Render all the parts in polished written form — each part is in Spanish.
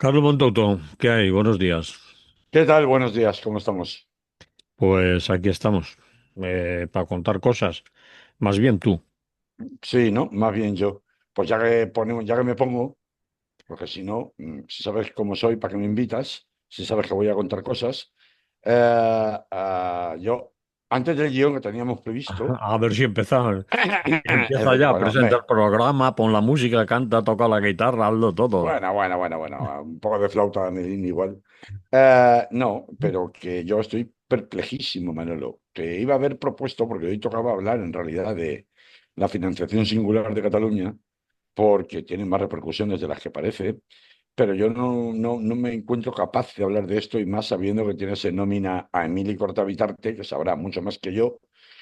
Carlos Montauto, ¿qué hay? Buenos días. ¿Qué tal? Buenos días, ¿cómo estamos? Pues aquí estamos para contar cosas. Más bien tú. Sí, ¿no? Más bien yo. Pues ya que me pongo, porque si no, si sabes cómo soy, ¿para qué me invitas? Si sabes que voy a contar cosas. Yo, antes del guión que teníamos previsto, A ver si empezamos. Empieza ya, bueno, presenta el programa, pon la música, canta, toca la guitarra, hazlo todo. bueno, un poco de flauta de Medellín igual. No, pero que yo estoy perplejísimo, Manolo. Te iba a haber propuesto, porque hoy tocaba hablar en realidad de la financiación singular de Cataluña, porque tiene más repercusiones de las que parece, pero yo no me encuentro capaz de hablar de esto y más sabiendo que tienes en nómina a Emili Cortavitarte, que sabrá mucho más que yo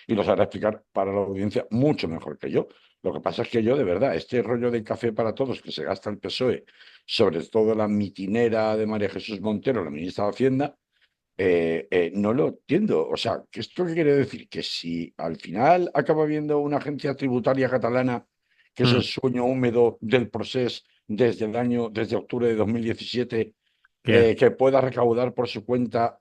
y lo sabrá explicar para la audiencia mucho mejor que yo. Lo que pasa es que yo, de verdad, este rollo de café para todos que se gasta el PSOE, sobre todo la mitinera de María Jesús Montero, la ministra de Hacienda, no lo entiendo. O sea, ¿qué ¿esto qué quiere decir? Que si al final acaba habiendo una agencia tributaria catalana, que es el Mm, sueño húmedo del proceso desde octubre de 2017, ¿Qué? que pueda recaudar por su cuenta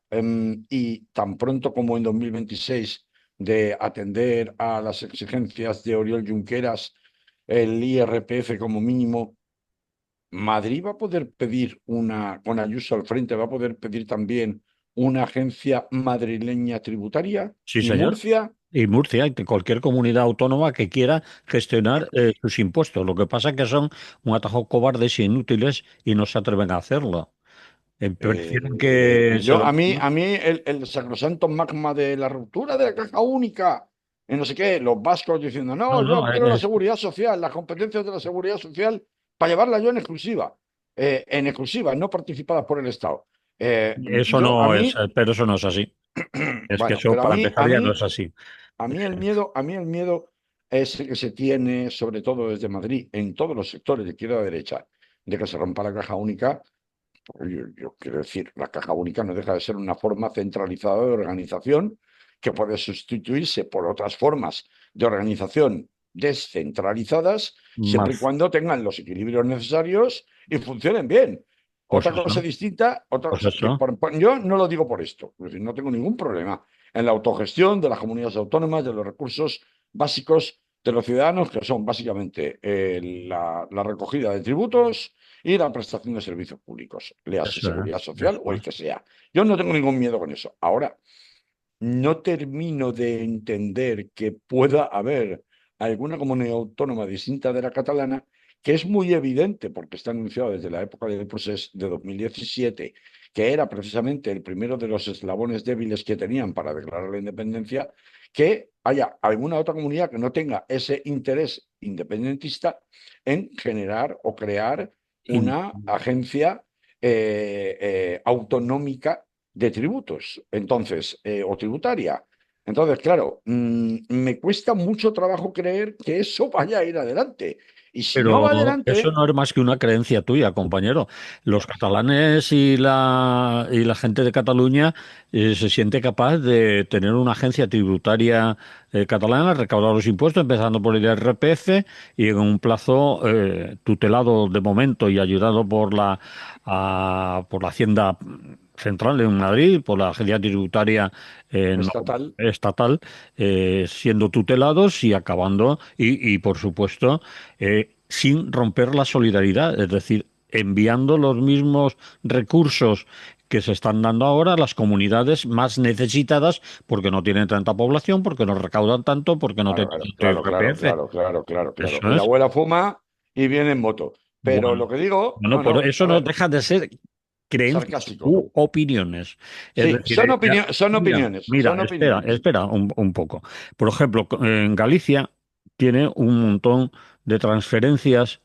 y tan pronto como en 2026 de atender a las exigencias de Oriol Junqueras, el IRPF como mínimo. Madrid va a poder pedir con Ayuso al frente, va a poder pedir también una agencia madrileña tributaria Sí, y señor. Murcia. Y Murcia, y cualquier comunidad autónoma que quiera gestionar sus impuestos. Lo que pasa es que son un atajo cobardes e inútiles y no se atreven a hacerlo. Prefieren que se lo... A mí el sacrosanto magma de la ruptura de la caja única, y no sé qué, los vascos diciendo, No, no, no, yo quiero la seguridad social, las competencias de la seguridad social, para llevarla yo en exclusiva, no participadas por el Estado. eso Yo, a no es, mí, pero eso no es así. Es que bueno, eso, pero para empezar, ya no es así. a mí el miedo es el que se tiene, sobre todo desde Madrid, en todos los sectores de izquierda a derecha, de que se rompa la caja única. Yo quiero decir, la caja única no deja de ser una forma centralizada de organización que puede sustituirse por otras formas de organización descentralizadas, siempre y Más, cuando tengan los equilibrios necesarios y funcionen bien. pues Otra cosa eso, distinta, otra pues cosa, eso. yo no lo digo por esto, es decir, no tengo ningún problema en la autogestión de las comunidades autónomas, de los recursos básicos de los ciudadanos, que son básicamente la recogida de tributos y la prestación de servicios públicos, léase Eso seguridad es, social o eso el es. que sea. Yo no tengo ningún miedo con eso. Ahora, no termino de entender que pueda haber alguna comunidad autónoma distinta de la catalana, que es muy evidente, porque está anunciado desde la época del proceso de 2017, que era precisamente el primero de los eslabones débiles que tenían para declarar la independencia, que haya alguna otra comunidad que no tenga ese interés independentista en generar o crear In- una agencia autonómica de tributos, entonces, o tributaria. Entonces, claro, me cuesta mucho trabajo creer que eso vaya a ir adelante. Y si no va Pero eso adelante, no es más que una creencia tuya, compañero. Los catalanes y la gente de Cataluña se siente capaz de tener una agencia tributaria catalana, recaudar los impuestos, empezando por el IRPF, y en un plazo tutelado de momento y ayudado por la Hacienda Central en Madrid, por la agencia tributaria estatal. estatal, siendo tutelados y acabando, y por supuesto sin romper la solidaridad, es decir, enviando los mismos recursos que se están dando ahora a las comunidades más necesitadas porque no tienen tanta población, porque no recaudan tanto, porque no tienen tanto IRPF. Claro. Eso Y la es. abuela fuma y viene en moto. Pero Bueno, lo que digo, bueno, pero eso a no ver, deja de ser creencias sarcástico. u opiniones. Es Sí, decir, son opiniones, mira, son espera, opiniones. espera un poco. Por ejemplo, en Galicia tiene un montón de transferencias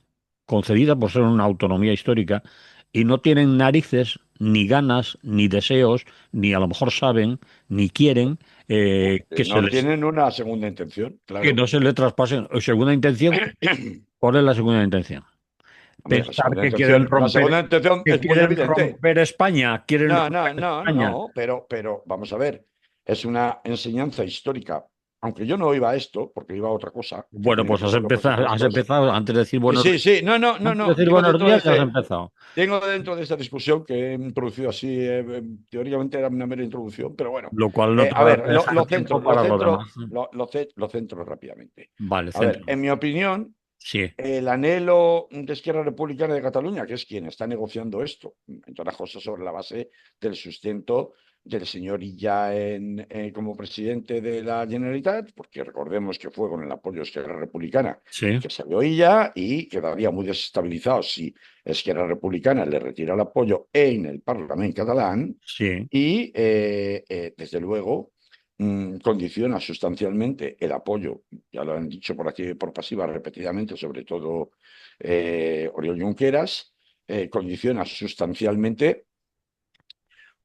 concedidas por ser una autonomía histórica y no tienen narices, ni ganas, ni deseos, ni a lo mejor saben, ni quieren Porque no tienen una segunda intención, que claro. no se le traspasen. Segunda intención, ¿cuál es la segunda intención? Hombre, Pensar que quieren la segunda romper, intención que es muy quieren evidente. romper España, quieren romper España. Pero vamos a ver, es una enseñanza histórica aunque yo no iba a esto, porque iba a otra cosa, que Bueno, tiene pues que ver con los has presupuestos. empezado, antes de decir Sí, buenos sí, días, sí, no, no, no, antes de no, decir buenos días ya has empezado. digo dentro de esta discusión que he introducido así, teóricamente era una mera introducción, pero bueno, Lo cual no te a va a ver, dejar tiempo para lo demás. lo centro rápidamente. Vale, A ver, centro. en mi opinión, Sí, el anhelo de Esquerra Republicana de Cataluña, que es quien está negociando esto, en todas las cosas sobre la base del sustento del señor Illa como presidente de la Generalitat, porque recordemos que fue con el apoyo de Esquerra Republicana sí, que salió Illa y quedaría muy desestabilizado si Esquerra Republicana le retira el apoyo en el Parlamento catalán sí. y, desde luego, condiciona sustancialmente el apoyo, ya lo han dicho por aquí por pasiva repetidamente, sobre todo Oriol Junqueras, condiciona sustancialmente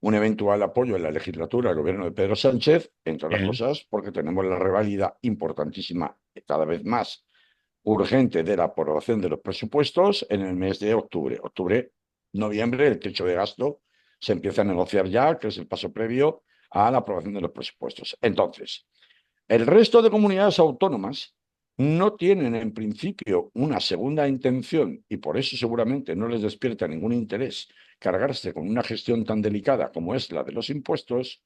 un eventual apoyo en la legislatura al gobierno de Pedro Sánchez, entre otras Sí. cosas, porque tenemos la reválida importantísima, cada vez más urgente, de la aprobación de los presupuestos en el mes de octubre. Octubre, noviembre, el techo de gasto se empieza a negociar ya, que es el paso previo a la aprobación de los presupuestos. Entonces, el resto de comunidades autónomas no tienen en principio una segunda intención y por eso seguramente no les despierta ningún interés cargarse con una gestión tan delicada como es la de los impuestos,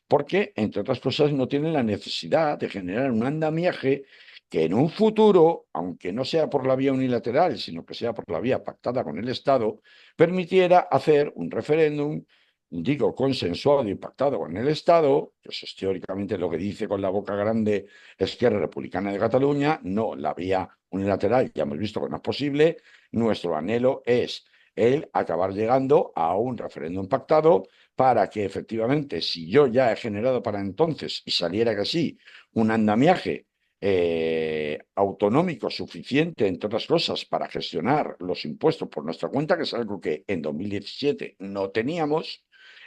porque, entre otras cosas, no tienen la necesidad de generar un andamiaje que en un futuro, aunque no sea por la vía unilateral, sino que sea por la vía pactada con el Estado, permitiera hacer un referéndum, digo, consensuado y pactado con el Estado, que eso es teóricamente lo que dice con la boca grande Esquerra Republicana de Cataluña, no la vía unilateral, ya hemos visto que no es posible. Nuestro anhelo es el acabar llegando a un referéndum pactado para que efectivamente, si yo ya he generado para entonces, y saliera que sí, un andamiaje autonómico suficiente, entre otras cosas, para gestionar los impuestos por nuestra cuenta, que es algo que en 2017 no teníamos,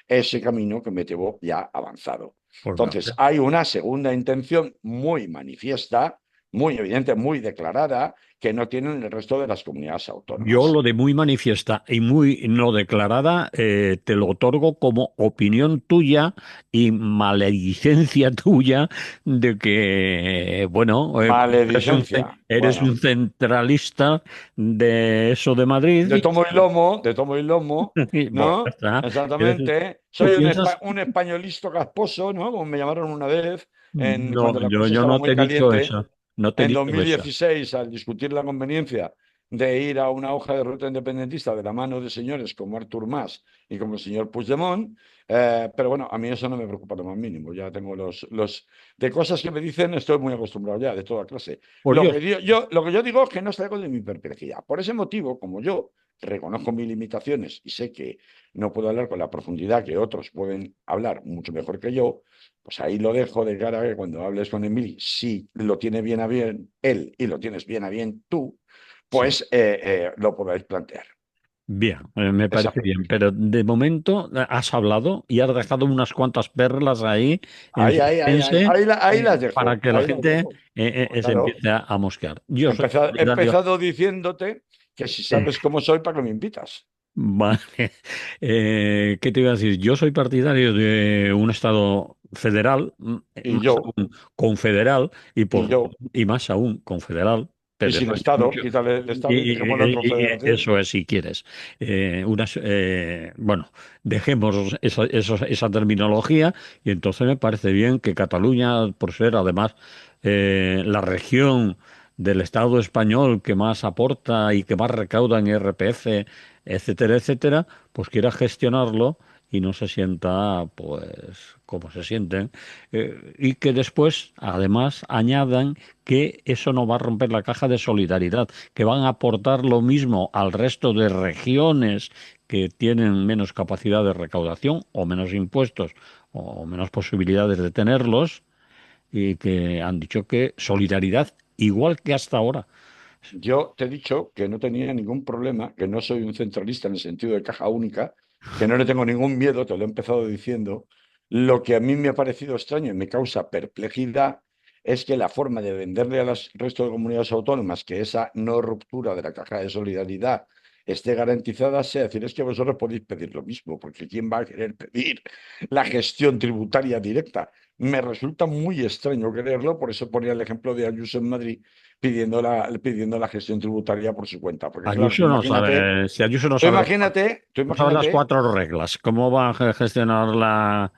ese camino que me llevó ya avanzado. Pues Entonces, vale. hay una segunda intención muy manifiesta, muy evidente, muy declarada, que no tienen el resto de las comunidades Yo autónomas. lo de muy manifiesta y muy no declarada te lo otorgo como opinión tuya y maledicencia tuya de que, bueno, como Maledicencia. eres un Bueno, centralista de eso de Madrid de tomo y lomo, y, bueno, ya ¿no? está. Exactamente. Tú Soy piensas, un españolista casposo, ¿no? Como me llamaron una vez, no, cuando la cosa yo estaba no te muy he dicho caliente, eso, no te he en dicho eso. 2016, al discutir la conveniencia de ir a una hoja de ruta independentista de la mano de señores como Artur Mas y como el señor Puigdemont, pero bueno, a mí eso no me preocupa lo más mínimo. Ya tengo de cosas que me dicen, estoy muy acostumbrado ya, de toda clase. Por Dios, Lo que yo digo es que no salgo de mi perplejidad. Por ese motivo, como yo reconozco mis limitaciones y sé que no puedo hablar con la profundidad que otros pueden hablar mucho mejor que yo, pues ahí lo dejo de cara a que cuando hables con Emily, si lo tiene bien a bien él y lo tienes bien a bien tú, sí. pues lo podáis plantear. Bien, me Esa parece bien, perspectiva. pero de momento has hablado y has dejado unas cuantas perlas ahí en suspense Ahí las para dejo, que la ahí las gente dejo. se Claro, empiece a mosquear. Yo soy he partidario, empezado diciéndote que si eh, sabes cómo soy, ¿para qué me invitas? vale, ¿qué te iba a decir? Yo soy partidario de un Estado federal, Y más yo, aún confederal y yo, y más aún confederal. y sin Federal, Estado, quítale el Estado y dejémoslo en confederación. eso es, si quieres. Bueno, dejemos esa terminología y entonces me parece bien que Cataluña, por ser además la región del Estado español que más aporta y que más recauda en IRPF, etcétera, etcétera, pues quiera gestionarlo y no se sienta, pues, como se sienten, y que después, además, añadan que eso no va a romper la caja de solidaridad, que van a aportar lo mismo al resto de regiones que tienen menos capacidad de recaudación o menos impuestos o menos posibilidades de tenerlos y que han dicho que solidaridad igual que hasta ahora. Yo te he dicho que no tenía ningún problema, que no soy un centralista en el sentido de caja única, que no le tengo ningún miedo, te lo he empezado diciendo. Lo que a mí me ha parecido extraño y me causa perplejidad es que la forma de venderle al resto de comunidades autónomas que esa no ruptura de la caja de solidaridad esté garantizada sea decir, es que vosotros podéis pedir lo mismo, porque ¿quién va a querer pedir la gestión tributaria directa? Me resulta muy extraño creerlo, por eso ponía el ejemplo de Ayuso en Madrid pidiendo la gestión tributaria por su cuenta. Porque claro, Ayuso no sabe, si Ayuso tú no sabe las imagínate, cuatro reglas, ¿cómo va a gestionar la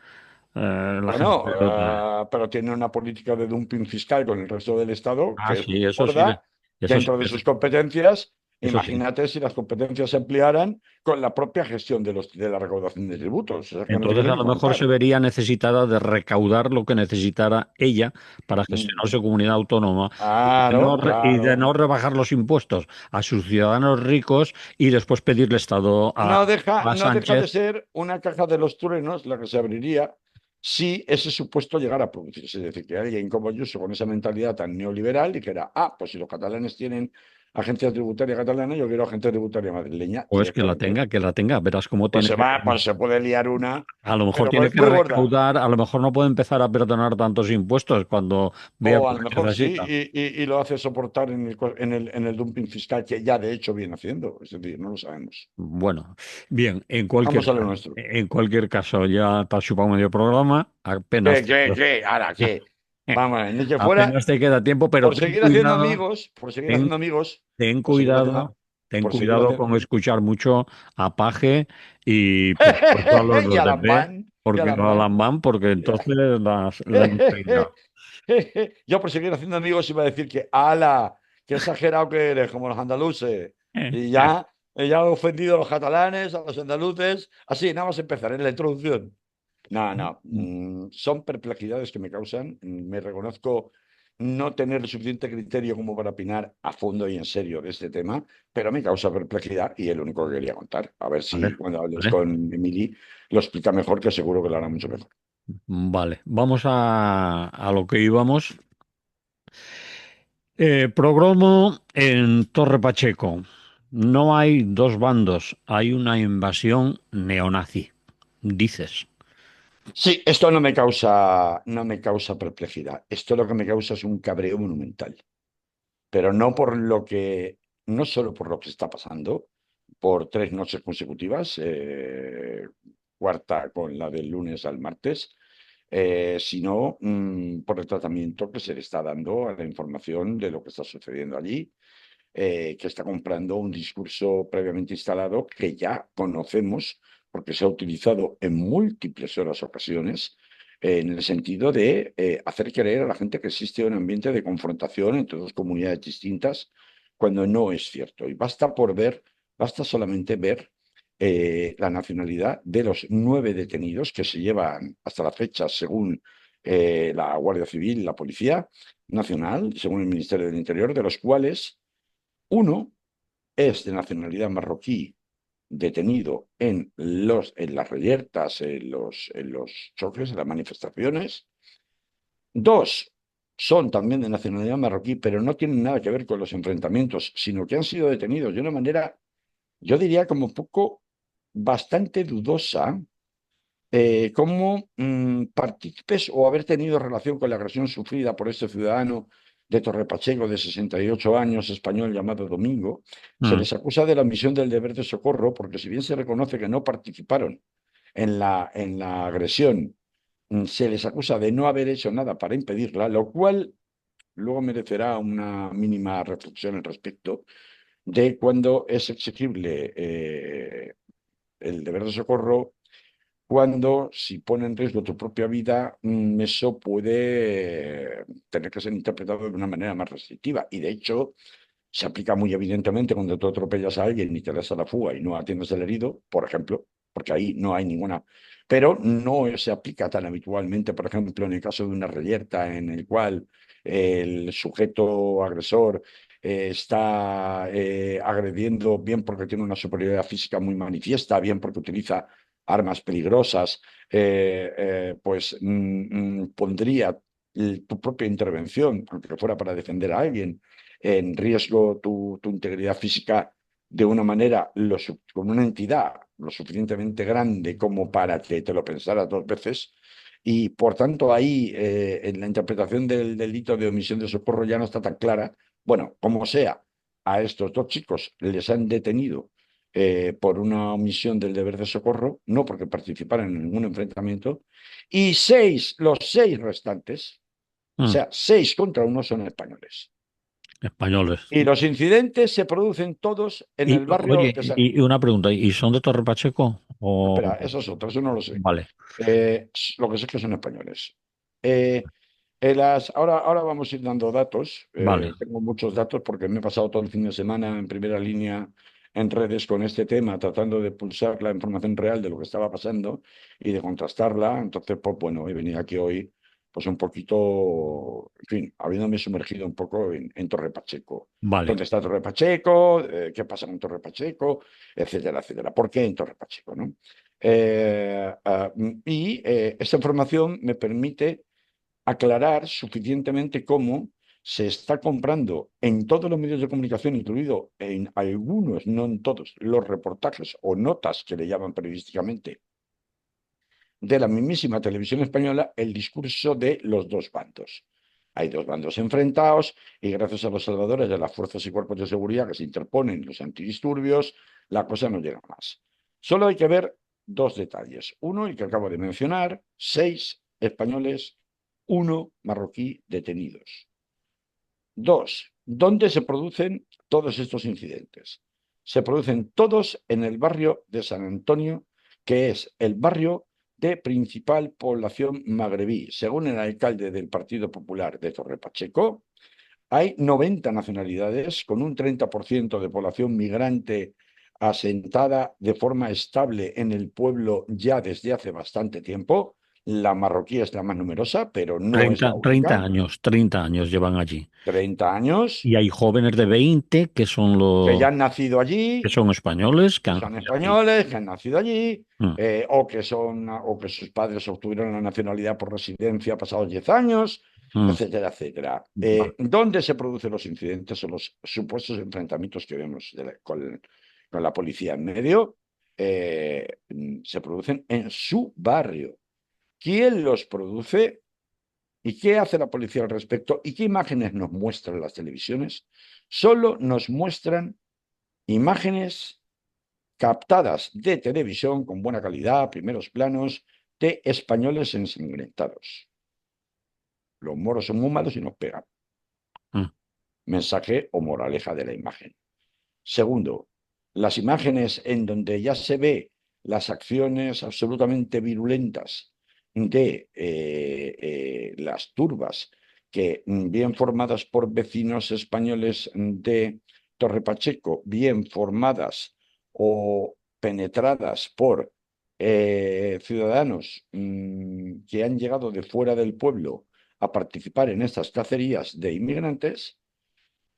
gestión bueno, tributaria? pero tiene una política de dumping fiscal con el resto del Estado Ah, que es sí, muy gorda eso sí, dentro de sus competencias. eso sí. Imagínate si las competencias se ampliaran con la propia gestión de la recaudación de tributos. O sea, que no te Entonces quiero a ni lo mejor se contar. vería necesitada de recaudar lo que necesitara ella para gestionar Mm, su comunidad autónoma Claro, y de no claro. rebajar los impuestos a sus ciudadanos ricos y después pedirle Estado a No deja de Sánchez. ser una caja de los truenos la que se abriría si ese supuesto llegara a producirse. Es decir, que alguien como Ayuso, con esa mentalidad tan neoliberal, dijera, ah, pues si los catalanes tienen agencia tributaria catalana, yo quiero agencia tributaria madrileña Pues directamente. que la tenga, verás cómo tiene que. Pues se puede liar una, A lo mejor pero tiene pues que muy gorda. recaudar, a lo mejor no puede empezar a perdonar tantos impuestos cuando vea O a lo lo que mejor sí, necesita. y lo hace soportar en el dumping fiscal que ya de hecho viene haciendo. Es decir, no lo sabemos. Bueno, bien, Vamos a lo nuestro. en cualquier caso, ya te has chupado medio programa, ¿Qué? ¿Ahora qué? Vamos, ni que fuera apenas te queda tiempo, pero por seguir haciendo amigos, por seguir ten, haciendo amigos, ten por seguir haciendo, ten por seguir cuidado haciendo. con escuchar mucho a Paje y por supuesto a los Y del Alan PP, Van, y porque Alan no Van. Lambán, porque entonces la hemos peinado. Yo por seguir haciendo amigos iba a decir que, ala, qué exagerado que eres, como los andaluces. Y ya he ofendido a los catalanes, a los andaluces. Así, nada más empezar en la introducción. No, no, son perplejidades que me causan. Me reconozco no tener el suficiente criterio como para opinar a fondo y en serio de este tema, pero me causa perplejidad y es lo único que quería contar. A ver Vale, si cuando hables vale. con Emily lo explica mejor, que seguro que lo hará mucho mejor. Vale, vamos a lo que íbamos. Progromo en Torre Pacheco. No hay dos bandos, hay una invasión neonazi, dices. Sí, esto no me causa perplejidad. Esto lo que me causa es un cabreo monumental, pero no por lo que, no solo por lo que está pasando, por 3 noches consecutivas, cuarta con la del lunes al martes, sino por el tratamiento que se le está dando a la información de lo que está sucediendo allí, que está comprando un discurso previamente instalado que ya conocemos porque se ha utilizado en múltiples otras ocasiones, en el sentido de hacer creer a la gente que existe un ambiente de confrontación entre dos comunidades distintas, cuando no es cierto. Y basta solamente ver la nacionalidad de los 9 detenidos que se llevan hasta la fecha, según la Guardia Civil, la Policía Nacional, según el Ministerio del Interior, de los cuales uno es de nacionalidad marroquí, detenido en las reyertas, en los choques, en las manifestaciones. Dos son también de nacionalidad marroquí, pero no tienen nada que ver con los enfrentamientos, sino que han sido detenidos de una manera, yo diría, como poco, bastante dudosa, como partícipes o haber tenido relación con la agresión sufrida por este ciudadano de Torrepacheco de 68 años, español, llamado Domingo. Se Mm. les acusa de la omisión del deber de socorro, porque si bien se reconoce que no participaron en la agresión, se les acusa de no haber hecho nada para impedirla, lo cual luego merecerá una mínima reflexión al respecto de cuándo es exigible el deber de socorro, cuando, si pone en riesgo tu propia vida, eso puede tener que ser interpretado de una manera más restrictiva. Y de hecho, se aplica muy evidentemente cuando tú atropellas a alguien y te das a la fuga y no atiendes al herido, por ejemplo, porque ahí no hay ninguna. Pero no se aplica tan habitualmente, por ejemplo, en el caso de una reyerta en el cual el sujeto agresor está agrediendo bien porque tiene una superioridad física muy manifiesta, bien porque utiliza armas peligrosas, pues pondría tu propia intervención, aunque fuera para defender a alguien, en riesgo tu integridad física de una manera, con una entidad lo suficientemente grande como para que te lo pensaras 2 veces. Y por tanto ahí en la interpretación del delito de omisión de socorro ya no está tan clara. Bueno, como sea, a estos 2 chicos les han detenido por una omisión del deber de socorro, no porque participaran en ningún enfrentamiento, y los seis restantes, o Mm. sea, 6 contra 1 son españoles. Españoles. Y los incidentes se producen todos en Y, el barrio oye, de y una pregunta, ¿y son de Torre Pacheco? Espera, O... esos otros, eso no lo sé. Vale, Lo que sé es que son españoles. Ahora vamos a ir dando datos. vale, Tengo muchos datos porque me he pasado todo el fin de semana en primera línea en redes con este tema, tratando de pulsar la información real de lo que estaba pasando y de contrastarla. Entonces, pues bueno, he venido aquí hoy, pues un poquito, en fin, habiéndome sumergido un poco en Torre Pacheco. vale. ¿Dónde está Torre Pacheco? ¿Qué pasa con Torre Pacheco? Etcétera, etcétera. ¿Por qué en Torre Pacheco, no? Esta información me permite aclarar suficientemente cómo se está comprando en todos los medios de comunicación, incluido en algunos, no en todos, los reportajes o notas que le llaman periodísticamente de la mismísima televisión española, el discurso de los dos bandos. Hay dos bandos enfrentados y gracias a los salvadores de las fuerzas y cuerpos de seguridad que se interponen, los antidisturbios, la cosa no llega más. Solo hay que ver dos detalles. Uno, el que acabo de mencionar, 6 españoles, uno marroquí detenidos. Dos, ¿dónde se producen todos estos incidentes? Se producen todos en el barrio de San Antonio, que es el barrio de principal población magrebí. Según el alcalde del Partido Popular de Torre Pacheco, hay 90 nacionalidades con un 30% de población migrante asentada de forma estable en el pueblo ya desde hace bastante tiempo. La marroquí es la más numerosa, pero no es la 30 única. años, 30 años llevan allí. 30 años Y hay jóvenes de 20 que son que ya los han nacido que allí, son españoles, que que han son nacido aquí. españoles, que han nacido allí, Mm, o que sus padres obtuvieron la nacionalidad por residencia pasados 10 años, mm, etcétera, etcétera. vale. ¿Dónde se producen los incidentes o los supuestos enfrentamientos que vemos con la policía en medio? Se producen en su barrio. ¿Quién los produce? ¿Y qué hace la policía al respecto? ¿Y qué imágenes nos muestran las televisiones? Solo nos muestran imágenes captadas de televisión con buena calidad, primeros planos, de españoles ensangrentados. Los moros son muy malos y nos pegan. Mm. Mensaje o moraleja de la imagen. Segundo, las imágenes en donde ya se ve las acciones absolutamente virulentas de las turbas que, bien formadas por vecinos españoles de Torre Pacheco, bien formadas o penetradas por ciudadanos que han llegado de fuera del pueblo a participar en estas cacerías de inmigrantes,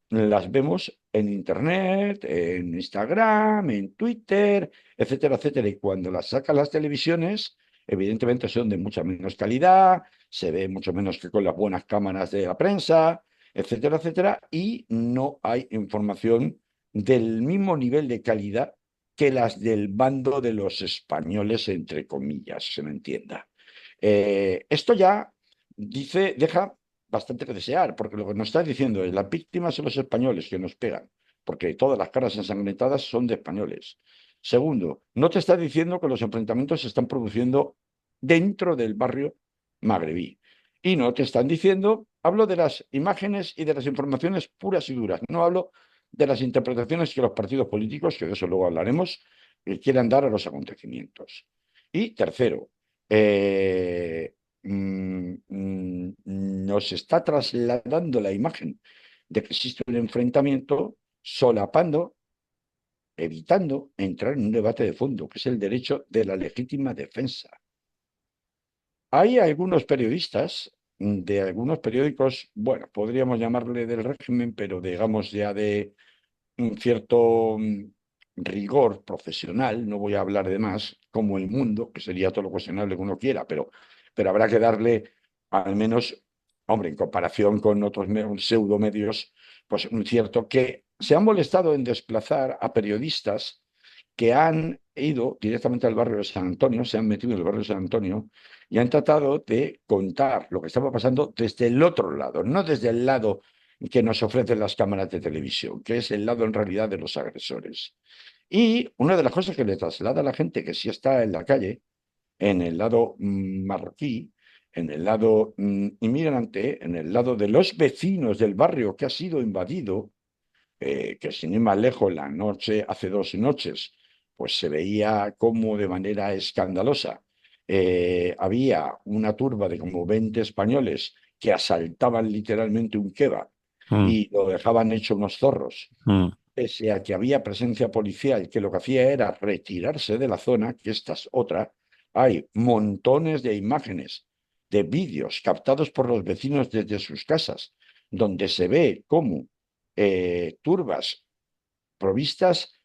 las vemos en Internet, en Instagram, en Twitter, etcétera, etcétera. Y cuando las sacan las televisiones, evidentemente son de mucha menos calidad, se ve mucho menos que con las buenas cámaras de la prensa, etcétera, etcétera. Y no hay información del mismo nivel de calidad que las del bando de los españoles, entre comillas, se me entienda. Esto ya deja bastante que desear, porque lo que nos está diciendo es las víctimas son los españoles que nos pegan, porque todas las caras ensangrentadas son de españoles. Segundo, no te está diciendo que los enfrentamientos se están produciendo dentro del barrio magrebí. Y no te están diciendo, hablo de las imágenes y de las informaciones puras y duras, no hablo de las interpretaciones que los partidos políticos, que de eso luego hablaremos, quieran dar a los acontecimientos. Y tercero, eh, nos está trasladando la imagen de que existe un enfrentamiento solapando, evitando entrar en un debate de fondo, que es el derecho de la legítima defensa. Hay algunos periodistas de algunos periódicos, bueno, podríamos llamarle del régimen, pero digamos ya de un cierto rigor profesional, no voy a hablar de más, como El Mundo, que sería todo lo cuestionable que uno quiera, pero habrá que darle al menos, hombre, en comparación con otros pseudomedios, pues un cierto que se han molestado en desplazar a periodistas que han ido directamente al barrio de San Antonio, se han metido en el barrio de San Antonio y han tratado de contar lo que estaba pasando desde el otro lado, no desde el lado que nos ofrecen las cámaras de televisión, que es el lado en realidad de los agresores. Y una de las cosas que le traslada a la gente que sí está en la calle, en el lado marroquí, en el lado inmigrante, en el lado de los vecinos del barrio que ha sido invadido, que sin ir más lejos, la noche, hace 2 noches, pues se veía como de manera escandalosa había una turba de como 20 españoles que asaltaban literalmente un kebab mm, y lo dejaban hecho unos zorros, mm, pese a que había presencia policial que lo que hacía era retirarse de la zona, que esta es otra. Hay montones de imágenes, de vídeos captados por los vecinos desde sus casas, donde se ve cómo turbas provistas,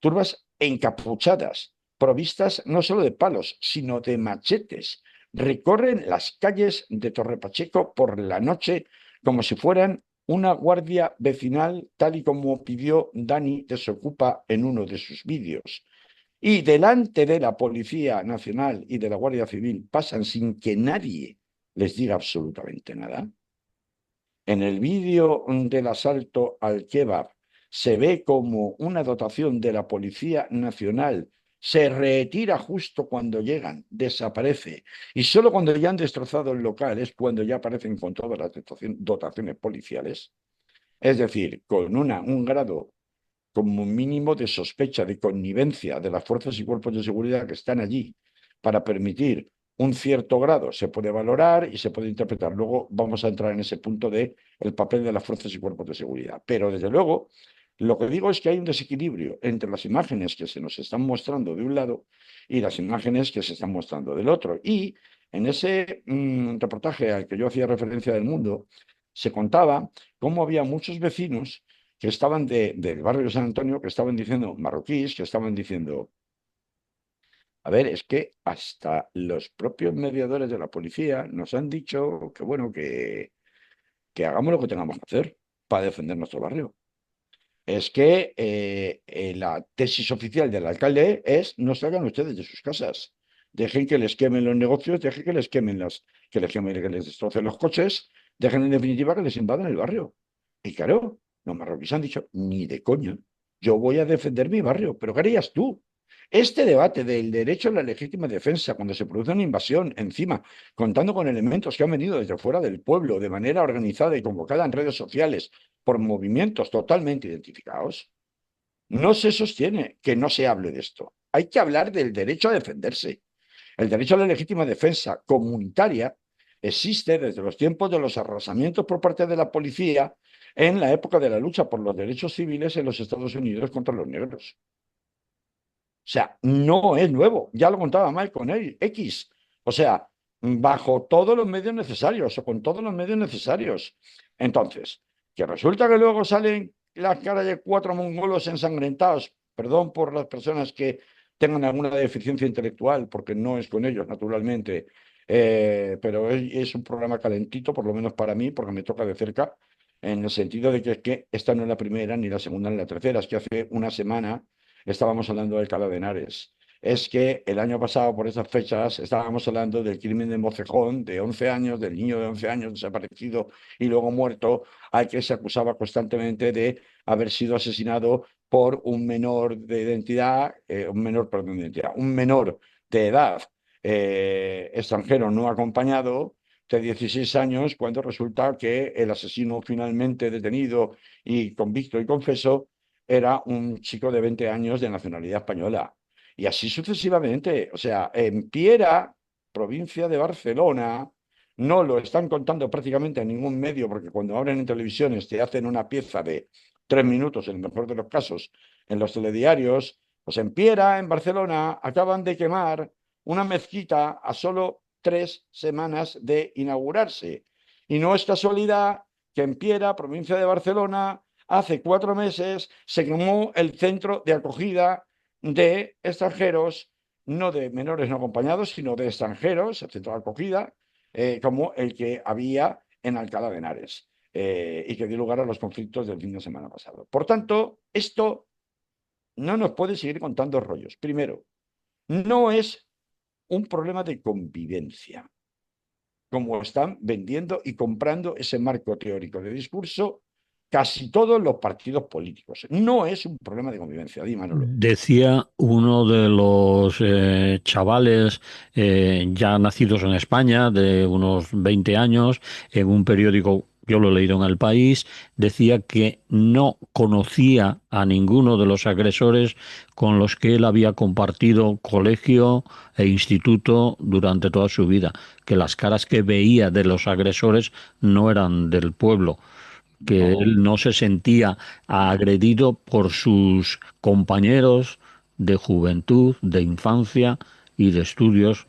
turbas encapuchadas, provistas no solo de palos, sino de machetes, recorren las calles de Torre Pacheco por la noche como si fueran una guardia vecinal, tal y como pidió Dani Desocupa en uno de sus vídeos. Y delante de la Policía Nacional y de la Guardia Civil pasan sin que nadie les diga absolutamente nada. En el vídeo del asalto al kebab se ve como una dotación de la Policía Nacional se retira justo cuando llegan, desaparece. Y solo cuando ya han destrozado el local es cuando ya aparecen con todas las dotaciones policiales. Es decir, con un grado como mínimo de sospecha, de connivencia de las fuerzas y cuerpos de seguridad que están allí para permitir un cierto grado, se puede valorar y se puede interpretar. Luego vamos a entrar en ese punto de el papel de las fuerzas y cuerpos de seguridad. Pero desde luego, lo que digo es que hay un desequilibrio entre las imágenes que se nos están mostrando de un lado y las imágenes que se están mostrando del otro. Y en ese reportaje al que yo hacía referencia del Mundo, se contaba cómo había muchos vecinos que estaban del barrio de San Antonio, que estaban diciendo, marroquíes, que estaban diciendo, a ver, es que hasta los propios mediadores de la policía nos han dicho que, bueno, que hagamos lo que tengamos que hacer para defender nuestro barrio. Es que la tesis oficial del alcalde es no salgan ustedes de sus casas. Dejen que les quemen los negocios, dejen que les quemen que les quemen, que les destrocen los coches, dejen en definitiva que les invadan el barrio. Y claro, los marroquíes han dicho, ni de coña, yo voy a defender mi barrio, pero ¿qué harías tú? Este debate del derecho a la legítima defensa, cuando se produce una invasión, encima, contando con elementos que han venido desde fuera del pueblo, de manera organizada y convocada en redes sociales, por movimientos totalmente identificados, no se sostiene que no se hable de esto. Hay que hablar del derecho a defenderse. El derecho a la legítima defensa comunitaria existe desde los tiempos de los arrasamientos por parte de la policía en la época de la lucha por los derechos civiles en los Estados Unidos contra los negros. O sea, no es nuevo. Ya lo contaba Malcolm X. O sea, bajo todos los medios necesarios o con todos los medios necesarios. Entonces, que resulta que luego salen las caras de 4 mongolos ensangrentados, perdón por las personas que tengan alguna deficiencia intelectual, porque no es con ellos, naturalmente, pero es un programa calentito, por lo menos para mí, porque me toca de cerca, en el sentido de que, es que esta no es la primera, ni la segunda, ni la tercera, es que hace una semana estábamos hablando del Alcalá de Henares. Es que el año pasado, por esas fechas, estábamos hablando del crimen de Mocejón, de 11 años, del niño de 11 años desaparecido y luego muerto, al que se acusaba constantemente de haber sido asesinado por un menor de identidad, un menor, perdón, de identidad, un menor de edad extranjero no acompañado de 16 años, cuando resulta que el asesino finalmente detenido y convicto y confeso era un chico de 20 años de nacionalidad española. Y así sucesivamente. O sea, en Piera, provincia de Barcelona, no lo están contando prácticamente en ningún medio, porque cuando abren en televisiones te hacen una pieza de 3 minutos, en el mejor de los casos, en los telediarios. Pues en Piera, en Barcelona, acaban de quemar una mezquita a solo 3 semanas de inaugurarse. Y no es casualidad que en Piera, provincia de Barcelona, hace 4 meses se quemó el centro de acogida de extranjeros, no de menores no acompañados, sino de extranjeros, el centro de acogida, como el que había en Alcalá de Henares, y que dio lugar a los conflictos del fin de semana pasado. Por tanto, esto no nos puede seguir contando rollos. Primero, no es un problema de convivencia, como están vendiendo y comprando ese marco teórico de discurso casi todos los partidos políticos. No es un problema de convivencia, di Manolo. Decía uno de los chavales ya nacidos en España, de unos 20 años, en un periódico, yo lo he leído en El País, decía que no conocía a ninguno de los agresores con los que él había compartido colegio e instituto durante toda su vida, que las caras que veía de los agresores no eran del pueblo, que No, él no se sentía agredido por sus compañeros de juventud, de infancia y de estudios,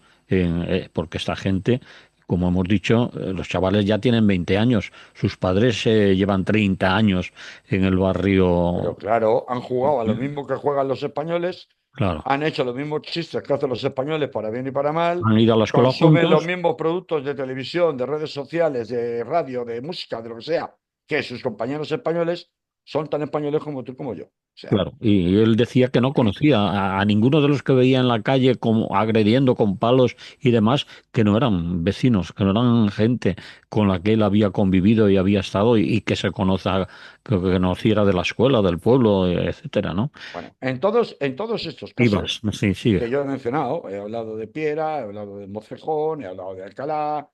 porque esta gente, como hemos dicho, los chavales ya tienen 20 años, sus padres llevan 30 años en el barrio. pero claro, han jugado a lo mismo que juegan los españoles, Claro, han hecho los mismos chistes que hacen los españoles para bien y para mal, han ido a la escuela consumen los juntos. mismos productos de televisión, de redes sociales, de radio, de música, de lo que sea, que sus compañeros españoles son tan españoles como tú como yo. O sea, Claro, y él decía que no conocía a ninguno de los que veía en la calle como agrediendo con palos y demás, que no eran vecinos, que no eran gente con la que él había convivido y había estado y que se que conociera de la escuela, del pueblo, etcétera, ¿no? bueno, en todos estos Ibas, casos sí, sigue. que yo he mencionado, he hablado de Piera, he hablado de Mocejón, he hablado de Alcalá.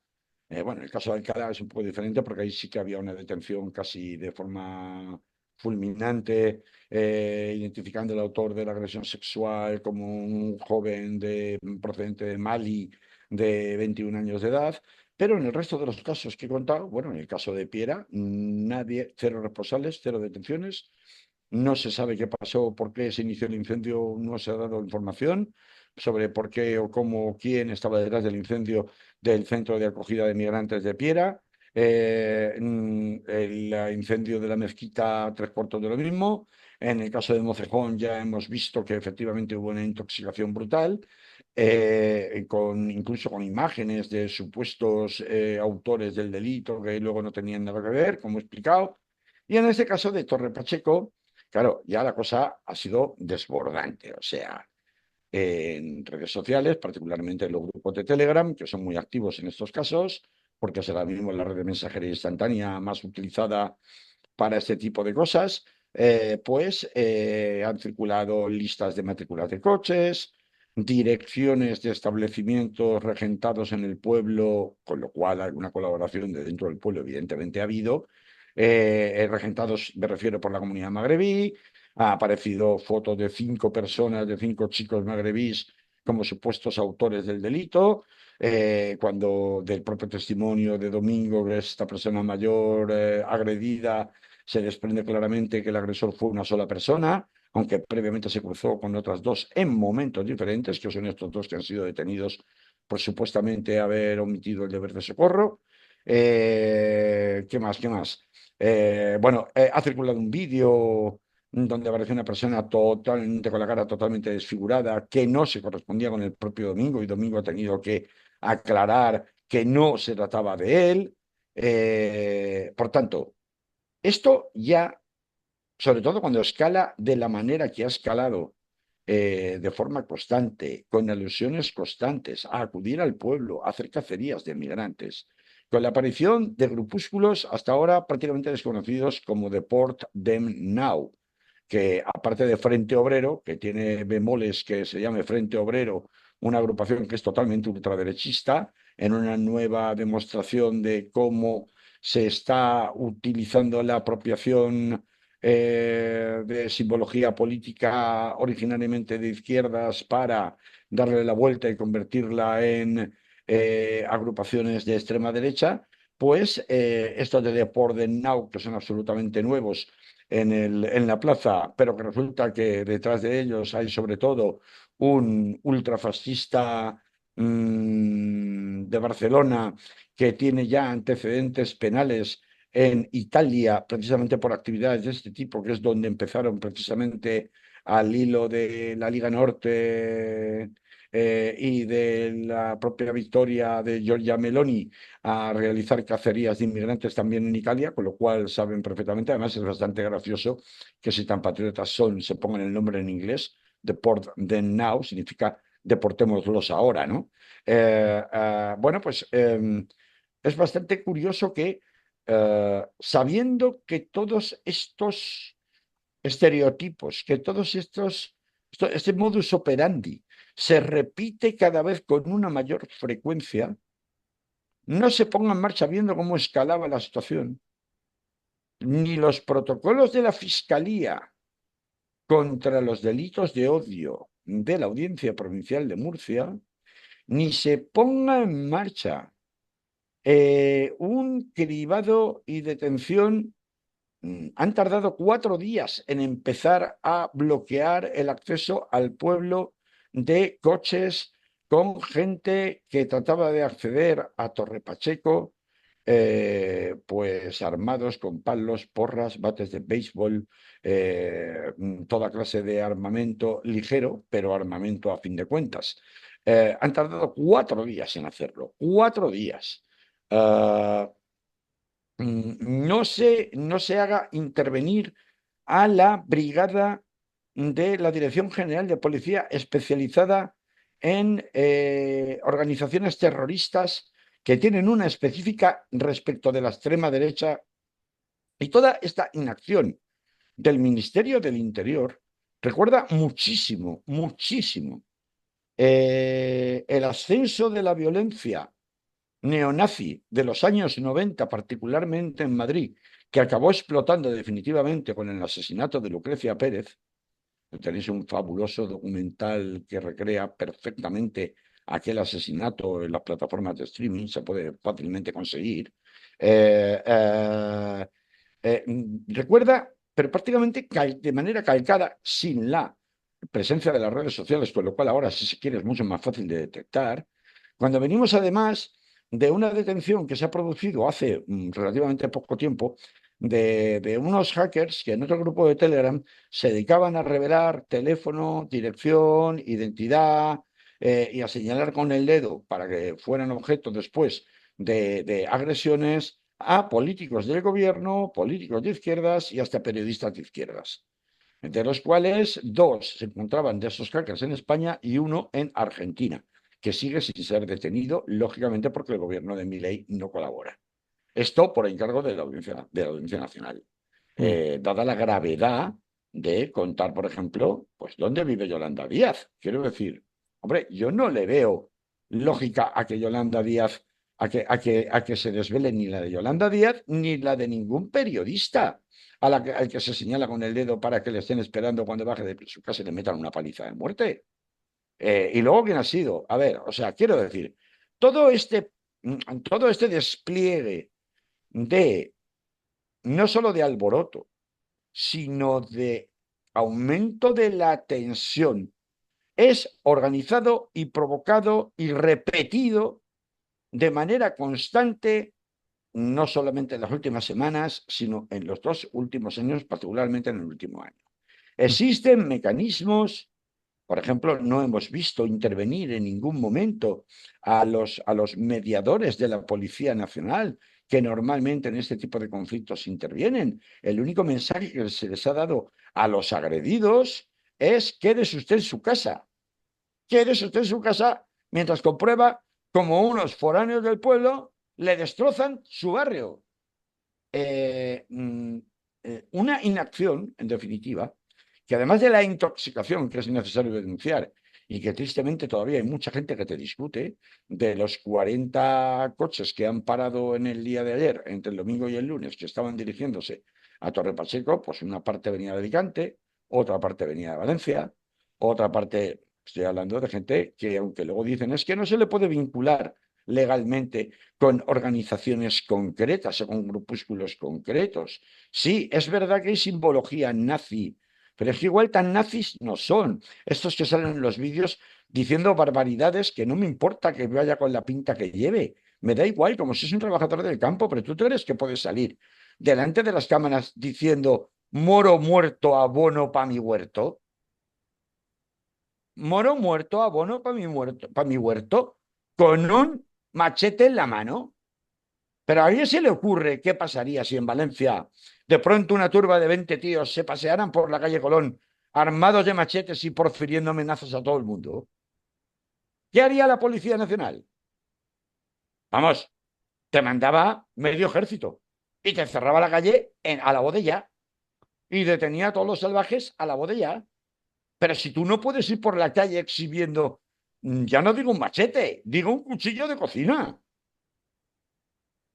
Bueno, el caso de Alcalá es un poco diferente porque ahí sí que había una detención casi de forma fulminante, identificando al autor de la agresión sexual como un joven procedente de Mali de 21 años de edad. Pero en el resto de los casos que he contado, bueno, en el caso de Piera, nadie, cero responsables, cero detenciones. No se sabe qué pasó, por qué se inició el incendio, no se ha dado información sobre por qué o cómo o quién estaba detrás del incendio del centro de acogida de migrantes de Piera. El incendio de la mezquita, tres cuartos de lo mismo. En el caso de Mocejón ya hemos visto que efectivamente hubo una intoxicación brutal, incluso con imágenes de supuestos autores del delito que luego no tenían nada que ver, como he explicado. Y en este caso de Torre Pacheco, claro, ya la cosa ha sido desbordante. O sea, en redes sociales, particularmente en los grupos de Telegram, que son muy activos en estos casos, porque es ahora mismo la red de mensajería instantánea más utilizada para este tipo de cosas, han circulado listas de matrículas de coches, direcciones de establecimientos regentados en el pueblo, con lo cual alguna colaboración de dentro del pueblo evidentemente ha habido, regentados, me refiero, por la comunidad magrebí. Ha aparecido fotos de 5 personas, de 5 chicos magrebís como supuestos autores del delito, cuando del propio testimonio de Domingo, que es esta persona mayor agredida, se desprende claramente que el agresor fue una sola persona, aunque previamente se cruzó con otras dos en momentos diferentes, que son estos dos que han sido detenidos por supuestamente haber omitido el deber de socorro. ¿Qué más? ¿Qué más? Bueno, ha circulado un vídeo donde aparece una persona totalmente con la cara totalmente desfigurada, que no se correspondía con el propio Domingo, y Domingo ha tenido que aclarar que no se trataba de él. Por tanto, esto ya, sobre todo cuando escala de la manera que ha escalado, de forma constante, con alusiones constantes a acudir al pueblo, a hacer cacerías de migrantes, con la aparición de grupúsculos hasta ahora prácticamente desconocidos como Deport Them Now, que aparte de Frente Obrero, que tiene bemoles que se llame Frente Obrero, una agrupación que es totalmente ultraderechista, en una nueva demostración de cómo se está utilizando la apropiación de simbología política originariamente de izquierdas para darle la vuelta y convertirla en agrupaciones de extrema derecha, pues estos de Deport Now, que son absolutamente nuevos en la plaza, pero que resulta que detrás de ellos hay sobre todo un ultrafascista de Barcelona que tiene ya antecedentes penales en Italia, precisamente por actividades de este tipo, que es donde empezaron precisamente al hilo de la Liga Norte y de la propia victoria de Giorgia Meloni a realizar cacerías de inmigrantes también en Italia, con lo cual saben perfectamente. Además, es bastante gracioso que si tan patriotas son, se pongan el nombre en inglés. Deport them now significa deportémoslos ahora, ¿no? Bueno, pues es bastante curioso que sabiendo que todos estos estereotipos, que todos este modus operandi se repite cada vez con una mayor frecuencia, no se ponga en marcha viendo cómo escalaba la situación, ni los protocolos de la Fiscalía contra los delitos de odio de la Audiencia Provincial de Murcia, ni se ponga en marcha un cribado y detención. Han tardado 4 días en empezar a bloquear el acceso al pueblo de coches con gente que trataba de acceder a Torre Pacheco, pues armados con palos, porras, bates de béisbol, toda clase de armamento ligero, pero armamento a fin de cuentas. Han tardado 4 días en hacerlo, 4 días. Ah, no se haga intervenir a la brigada de la Dirección General de Policía especializada en organizaciones terroristas que tienen una específica respecto de la extrema derecha, y toda esta inacción del Ministerio del Interior recuerda muchísimo, muchísimo el ascenso de la violencia neonazi de los años 90, particularmente en Madrid, que acabó explotando definitivamente con el asesinato de Lucrecia Pérez. Tenéis un fabuloso documental que recrea perfectamente aquel asesinato en las plataformas de streaming, se puede fácilmente conseguir. Eh, eh, Recuerda, pero prácticamente de manera calcada, sin la presencia de las redes sociales, con lo cual ahora, si se quiere, es mucho más fácil de detectar. Cuando venimos además de una detención que se ha producido hace relativamente poco tiempo de unos hackers que en otro grupo de Telegram se dedicaban a revelar teléfono, dirección, identidad, y a señalar con el dedo para que fueran objeto después de agresiones a políticos del gobierno, políticos de izquierdas y hasta periodistas de izquierdas, de los cuales 2 se encontraban de esos hackers en España y uno en Argentina, que sigue sin ser detenido, lógicamente porque el gobierno de Milei no colabora. Esto por encargo de la Audiencia Nacional. Mm. Dada la gravedad de contar, por ejemplo, pues dónde vive Yolanda Díaz. Quiero decir, hombre, yo no le veo lógica a que Yolanda Díaz, a que se desvele ni la de Yolanda Díaz ni la de ningún periodista al que se señala con el dedo para que le estén esperando cuando baje de su casa y le metan una paliza de muerte. Y luego, ¿quién ha sido? A ver, o sea, quiero decir, todo este, todo este despliegue de no solo de alboroto, sino de aumento de la tensión, es organizado y provocado y repetido de manera constante, no solamente en las últimas semanas, sino en los 2 últimos años, particularmente en el último año. Existen mecanismos. Por ejemplo, no hemos visto intervenir en ningún momento a los mediadores de la Policía Nacional, que normalmente en este tipo de conflictos intervienen. El único mensaje que se les ha dado a los agredidos es: quédese usted en su casa, quédese usted en su casa, mientras comprueba como unos foráneos del pueblo le destrozan su barrio. Eh, mm, una inacción, en definitiva, que además de la intoxicación que es necesario denunciar y que tristemente todavía hay mucha gente que te discute, de los 40 coches que han parado en el día de ayer, entre el domingo y el lunes, que estaban dirigiéndose a Torre Pacheco, pues una parte venía de Alicante, otra parte venía de Valencia, otra parte, estoy hablando de gente que, aunque luego dicen es que no se le puede vincular legalmente con organizaciones concretas o con grupúsculos concretos. Sí, es verdad que hay simbología nazi, pero es que igual tan nazis no son. Estos que salen en los vídeos diciendo barbaridades, que no me importa que vaya con la pinta que lleve. Me da igual, como si es un trabajador del campo, pero tú te crees que puedes salir delante de las cámaras diciendo moro muerto, abono para mi huerto. Moro muerto, abono para mi huerto, con un machete en la mano. Pero a alguien se le ocurre qué pasaría si en Valencia de pronto una turba de 20 tíos se pasearan por la calle Colón armados de machetes y profiriendo amenazas a todo el mundo. ¿Qué haría la Policía Nacional? Vamos, te mandaba medio ejército. y te cerraba la calle a la botella y detenía a todos los salvajes a la botella. Pero si tú no puedes ir por la calle exhibiendo, ya no digo un machete, digo un cuchillo de cocina.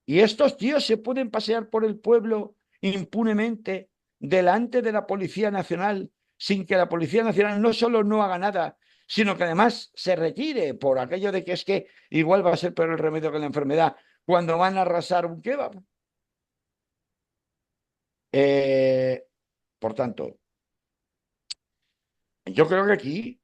Y estos tíos se pueden pasear por el pueblo impunemente delante de la Policía Nacional sin que la Policía Nacional no solo no haga nada, sino que además se retire por aquello de que es que igual va a ser peor el remedio que la enfermedad cuando van a arrasar un kebab. Eh, por tanto, yo creo que aquí,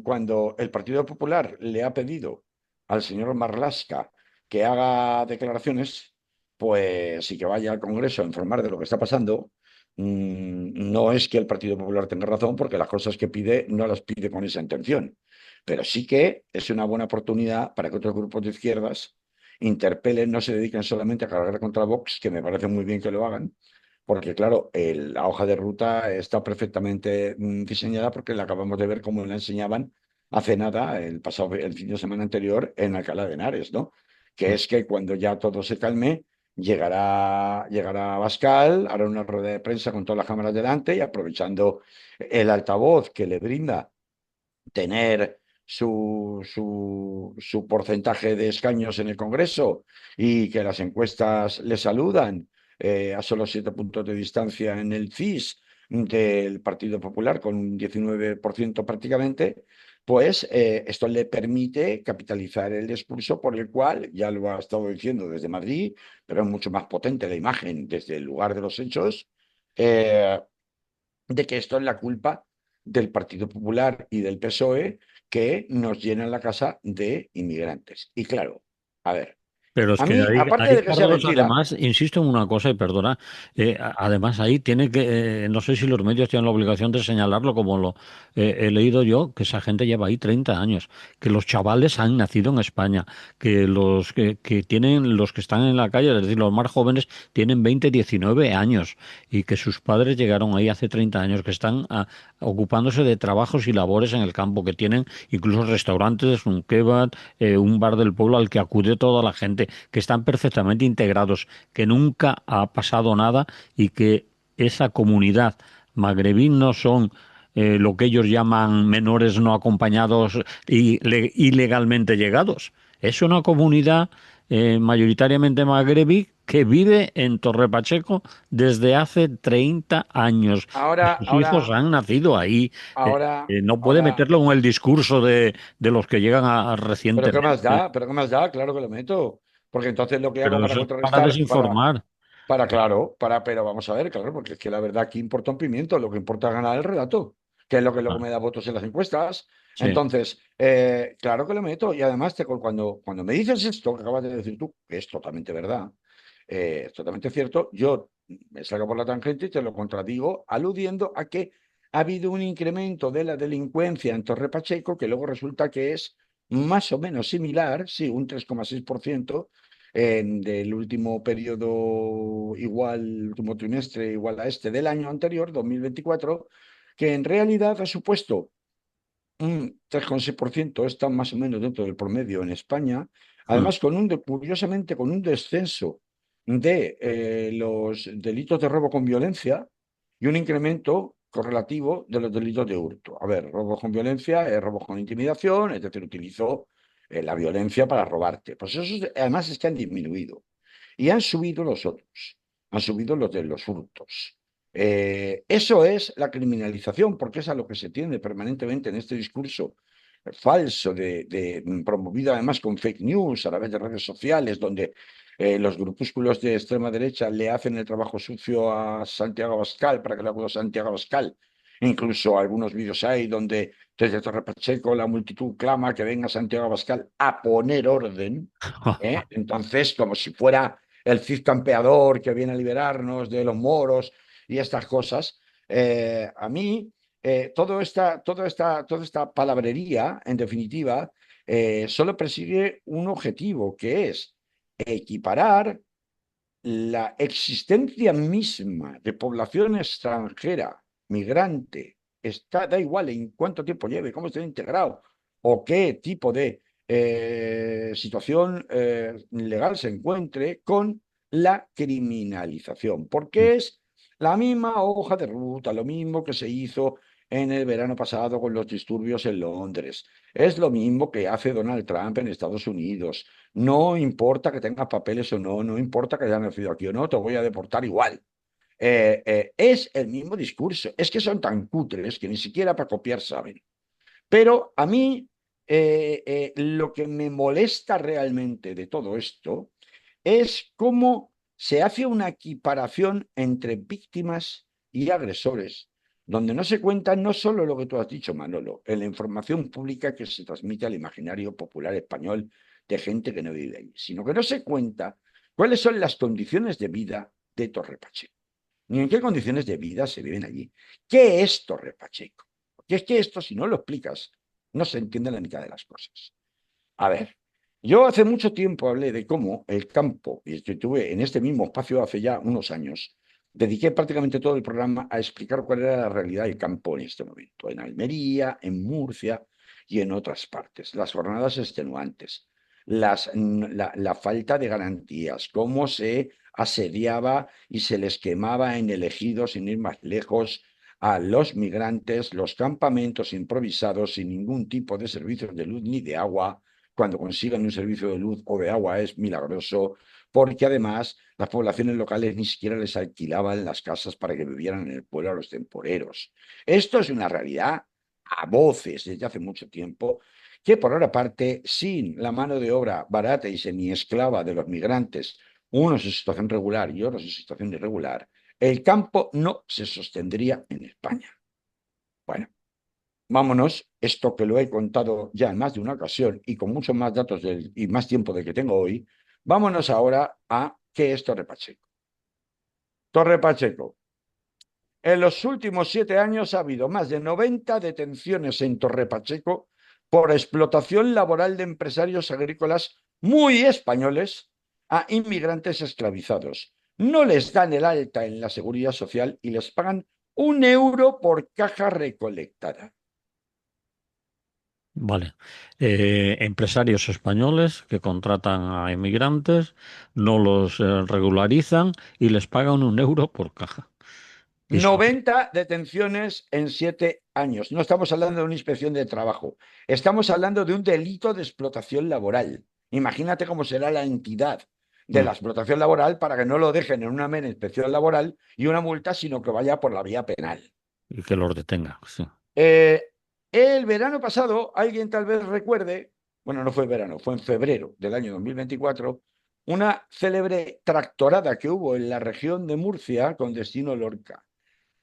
cuando el Partido Popular le ha pedido al señor Marlaska que haga declaraciones, pues sí que vaya al Congreso a informar de lo que está pasando, no es que el Partido Popular tenga razón, porque las cosas que pide no las pide con esa intención, pero sí que es una buena oportunidad para que otros grupos de izquierdas interpelen, no se dediquen solamente a cargar contra Vox, que me parece muy bien que lo hagan, porque claro, la hoja de ruta está perfectamente diseñada, porque la acabamos de ver como la enseñaban hace nada, el fin de semana anterior, en Alcalá de Henares, ¿no? Que es que cuando ya todo se calme, llegará Abascal, hará una rueda de prensa con todas las cámaras delante y, aprovechando el altavoz que le brinda tener su porcentaje de escaños en el Congreso, y que las encuestas le saludan a solo 7 puntos de distancia en el CIS del Partido Popular, con un 19% prácticamente, pues esto le permite capitalizar el discurso por el cual, ya lo ha estado diciendo desde Madrid, pero es mucho más potente la imagen desde el lugar de los hechos, eh, de que esto es la culpa del Partido Popular y del PSOE, que nos llenan la casa de inmigrantes. Y claro, a ver, Pero es a que mí, aparte ahí, de que sea Carlos, mentira, además, insisto en una cosa y perdona, además ahí tiene que, no sé si los medios tienen la obligación de señalarlo, como lo he leído yo, que esa gente lleva ahí 30 años, que los chavales han nacido en España, que que tienen, los que están en la calle, es decir, los más jóvenes, tienen 20 19 años, y que sus padres llegaron ahí hace 30 años, que están ocupándose de trabajos y labores en el campo, que tienen incluso restaurantes, un kebab, un bar del pueblo al que acude toda la gente, que están perfectamente integrados, que nunca ha pasado nada, y que esa comunidad magrebí no son lo que ellos llaman menores no acompañados y ilegalmente llegados. Es una comunidad mayoritariamente magrebí que vive en Torre Pacheco desde hace 30 años, y ahora, sus hijos ahora, han nacido ahí. ahora, No puede ahora, meterlo en el discurso de los que llegan ¿pero qué más recientemente. da? ¿Pero qué más da? Claro que lo meto. Porque entonces lo que hago Pero para eso es para contrarrestar, desinformar. claro, pero vamos a ver, claro, porque es que la verdad aquí importa un pimiento, lo que importa es ganar el relato, que es lo que luego Ah, me da votos en las encuestas. sí. Entonces, claro que lo meto, y además cuando me dices esto que acabas de decir tú, que es totalmente verdad, es totalmente cierto, yo me salgo por la tangente y te lo contradigo, aludiendo a que ha habido un incremento de la delincuencia en Torre Pacheco, que luego resulta que es más o menos similar, sí, un 3,6%, del último periodo igual, último trimestre igual a este del año anterior, 2024, que en realidad ha supuesto un 3,6%, está más o menos dentro del promedio en España, Mm. además curiosamente con un descenso de los delitos de robo con violencia y un incremento correlativo de los delitos de hurto. A ver, robo con violencia es robo con intimidación, es decir, utilizó la violencia para robarte. Pues esos además es que han disminuido y han subido los otros, han subido los de los hurtos. Eso es la criminalización, porque es a lo que se tiende permanentemente en este discurso falso, promovido además con fake news a través de redes sociales, donde los grupúsculos de extrema derecha le hacen el trabajo sucio a Santiago Abascal para que lo haga Santiago Abascal. Incluso algunos vídeos hay donde desde Torre Pacheco la multitud clama que venga Santiago Abascal a poner orden. Entonces, como si fuera el Cid campeador que viene a liberarnos de los moros y estas cosas. A mí, toda esta palabrería, en definitiva, solo persigue un objetivo, que es equiparar la existencia misma de población extranjera, migrante, da igual en cuánto tiempo lleve, cómo esté integrado o qué tipo de situación legal se encuentre, con la criminalización, porque es la misma hoja de ruta, lo mismo que se hizo en el verano pasado con los disturbios en Londres. Es lo mismo que hace Donald Trump en Estados Unidos. No importa que tengas papeles o no, no importa que hayas nacido aquí o no, te voy a deportar igual. Es el mismo discurso. Es que son tan cutres que ni siquiera para copiar saben. Pero a mí lo que me molesta realmente de todo esto es cómo se hace una equiparación entre víctimas y agresores, donde no se cuenta no solo lo que tú has dicho, Manolo, en la información pública que se transmite al imaginario popular español de gente que no vive allí, sino que no se cuenta cuáles son las condiciones de vida de Torre Pacheco, ni en qué condiciones de vida se viven allí. ¿Qué es Torre Pacheco? Porque es que esto, si no lo explicas, no se entiende la mitad de las cosas. A ver, yo hace mucho tiempo hablé de cómo el campo, y estuve en este mismo espacio hace ya unos años, dediqué prácticamente todo el programa a explicar cuál era la realidad del campo en este momento, en Almería, en Murcia y en otras partes. Las jornadas extenuantes, la falta de garantías, cómo se asediaba y se les quemaba en el ejido, sin ir más lejos, a los migrantes, los campamentos improvisados sin ningún tipo de servicios de luz ni de agua. Cuando consigan un servicio de luz o de agua es milagroso, porque además las poblaciones locales ni siquiera les alquilaban las casas para que vivieran en el pueblo a los temporeros. Esto es una realidad a voces desde hace mucho tiempo, que por otra parte, sin la mano de obra barata y semiesclava de los migrantes, unos en situación regular y otros en situación irregular, el campo no se sostendría en España. Bueno, vámonos, esto que lo he contado ya en más de una ocasión y con muchos más datos y más tiempo del que tengo hoy, vámonos ahora a qué es Torre Pacheco. Torre Pacheco. En los últimos 7 años ha habido más de 90 detenciones en Torre Pacheco por explotación laboral de empresarios agrícolas muy españoles a inmigrantes esclavizados. No les dan el alta en la seguridad social y les pagan 1 euro por caja recolectada. Vale. Empresarios españoles que contratan a inmigrantes, no los regularizan y les pagan 1 euro por caja. Y son 90 detenciones en 7 años. No estamos hablando de una inspección de trabajo, estamos hablando de un delito de explotación laboral. Imagínate cómo será la entidad de la mm, explotación laboral para que no lo dejen en una mera inspección laboral y una multa, sino que vaya por la vía penal. y que los detenga. Sí. Eh, el verano pasado, alguien tal vez recuerde, bueno, no fue el verano, fue en febrero del año 2024, una célebre tractorada que hubo en la región de Murcia con destino Lorca.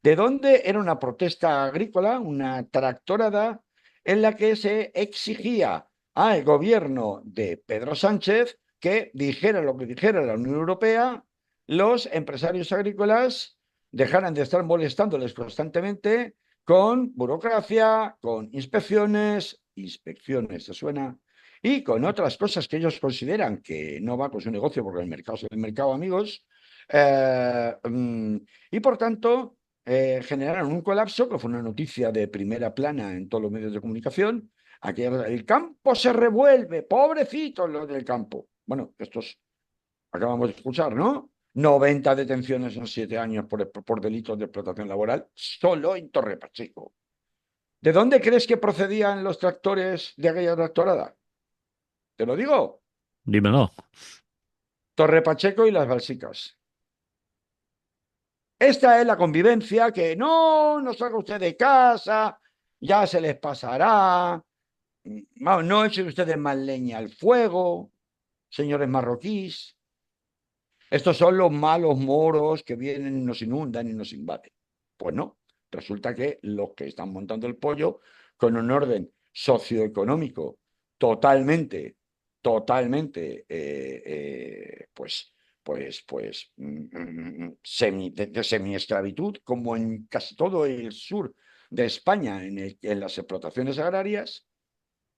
¿De dónde? Era una protesta agrícola, una tractorada, en la que se exigía al gobierno de Pedro Sánchez que dijera lo que dijera la Unión Europea, los empresarios agrícolas dejaran de estar molestándoles constantemente con burocracia, con inspecciones, ¿se suena? Y con otras cosas que ellos consideran que no va con su negocio, porque el mercado es el mercado, amigos. Eh, mm, y por tanto, generaron un colapso, que fue una noticia de primera plana en todos los medios de comunicación. Aquí el campo se revuelve, pobrecitos los del campo. Bueno, estos acabamos de escuchar, ¿no? 90 detenciones en 7 años por delitos de explotación laboral, solo en Torre Pacheco. ¿De dónde crees que procedían los tractores de aquella tractorada? Te lo digo, Dímelo. Torre Pacheco y las Balsicas. Esta es la convivencia que no salga usted de casa, ya se les pasará, no echen ustedes más leña al fuego, señores marroquíes. Estos son los malos moros que vienen y nos inundan y nos invaden. Pues no, resulta que los que están montando el pollo con un orden socioeconómico totalmente, totalmente, de semiesclavitud, como en casi todo el sur de España, en las explotaciones agrarias,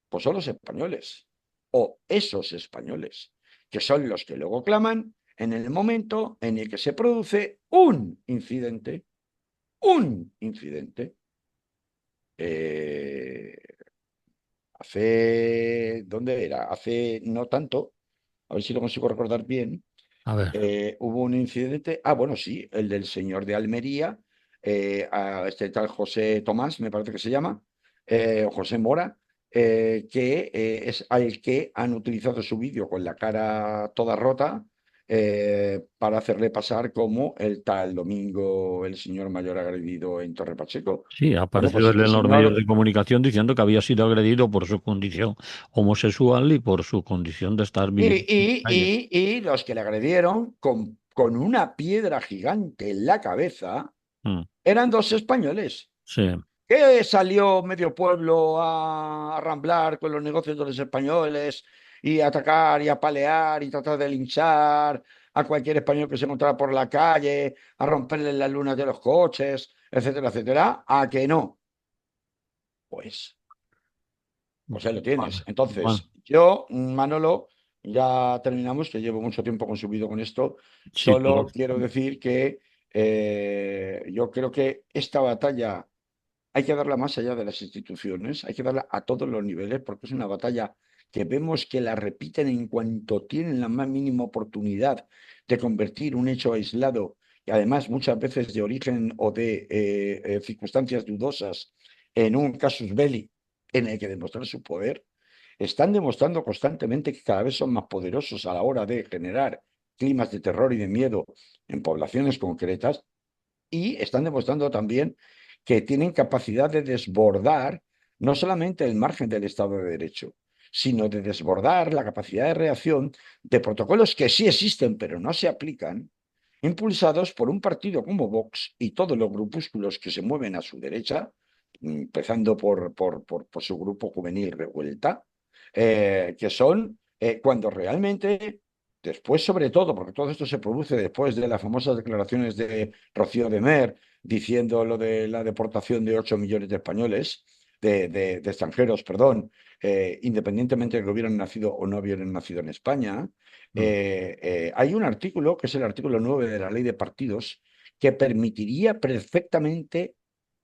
pues son los españoles, o esos españoles, que son los que luego claman en el momento en el que se produce un incidente. Eh, ¿Dónde era? Hace no tanto, a ver si lo consigo recordar bien, A ver, Hubo un incidente, bueno, sí, el del señor de Almería, a este tal José Tomás, me parece que se llama, o José Mora, que es al que han utilizado su vídeo con la cara toda rota para hacerle pasar como el tal Domingo, el señor mayor agredido en Torre Pacheco. sí, ha Bueno, pues aparecido él este en los medios señor de comunicación diciendo que había sido agredido por su condición homosexual y por su condición de estar y, viviendo en la y, calle. y, y los que le agredieron con una piedra gigante en la cabeza Mm, eran dos españoles. sí, ¿Qué salió medio pueblo a ramblar con los negocios de los españoles y a atacar y a palear y tratar de linchar a cualquier español que se encontrara por la calle, a romperle las lunas de los coches, etcétera, etcétera? ¿A que no? Pues, pues ahí lo vale, tienes. bueno, Entonces, yo, Manolo, ya terminamos, que llevo mucho tiempo consumido con esto. sí, Solo quiero decir que yo creo que esta batalla hay que darla más allá de las instituciones, hay que darla a todos los niveles, porque es una batalla que vemos que la repiten en cuanto tienen la más mínima oportunidad de convertir un hecho aislado, y además muchas veces de origen o de circunstancias dudosas, en un casus belli en el que demostrar su poder. Están demostrando constantemente que cada vez son más poderosos a la hora de generar climas de terror y de miedo en poblaciones concretas, y están demostrando también que tienen capacidad de desbordar no solamente el margen del Estado de Derecho, sino de desbordar la capacidad de reacción de protocolos que sí existen pero no se aplican, impulsados por un partido como Vox y todos los grupúsculos que se mueven a su derecha, empezando por su grupo juvenil Revuelta, que son cuando realmente, después sobre todo, porque todo esto se produce después de las famosas declaraciones de Rocío de Mer diciendo lo de la deportación de 8 millones de españoles, de extranjeros, perdón, independientemente de que hubieran nacido o no hubieran nacido en España. mm, Hay un artículo, que es el artículo 9 de la Ley de Partidos, que permitiría perfectamente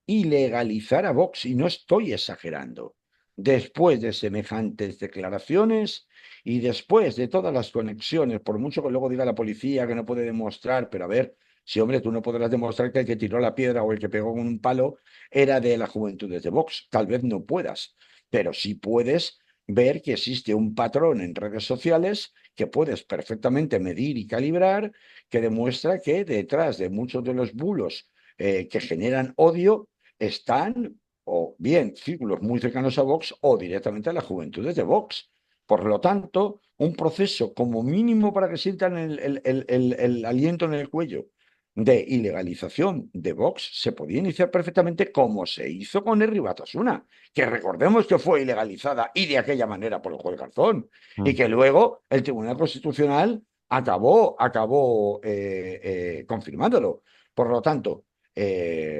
ilegalizar a Vox, y no estoy exagerando. Después de semejantes declaraciones y después de todas las conexiones, por mucho que luego diga la policía que no puede demostrar, pero a ver, si hombre, tú no podrás demostrar que el que tiró la piedra o el que pegó con un palo era de las juventudes de Vox. Tal vez no puedas, pero sí puedes ver que existe un patrón en redes sociales que puedes perfectamente medir y calibrar, que demuestra que detrás de muchos de los bulos que generan odio están o bien círculos muy cercanos a Vox o directamente a las juventudes de Vox. Por lo tanto, un proceso como mínimo para que sientan el aliento en el cuello de ilegalización de Vox se podía iniciar perfectamente como se hizo con Herri Batasuna, que recordemos que fue ilegalizada y de aquella manera por el juez Garzón, y mm. que luego el Tribunal Constitucional acabó confirmándolo. Por lo tanto,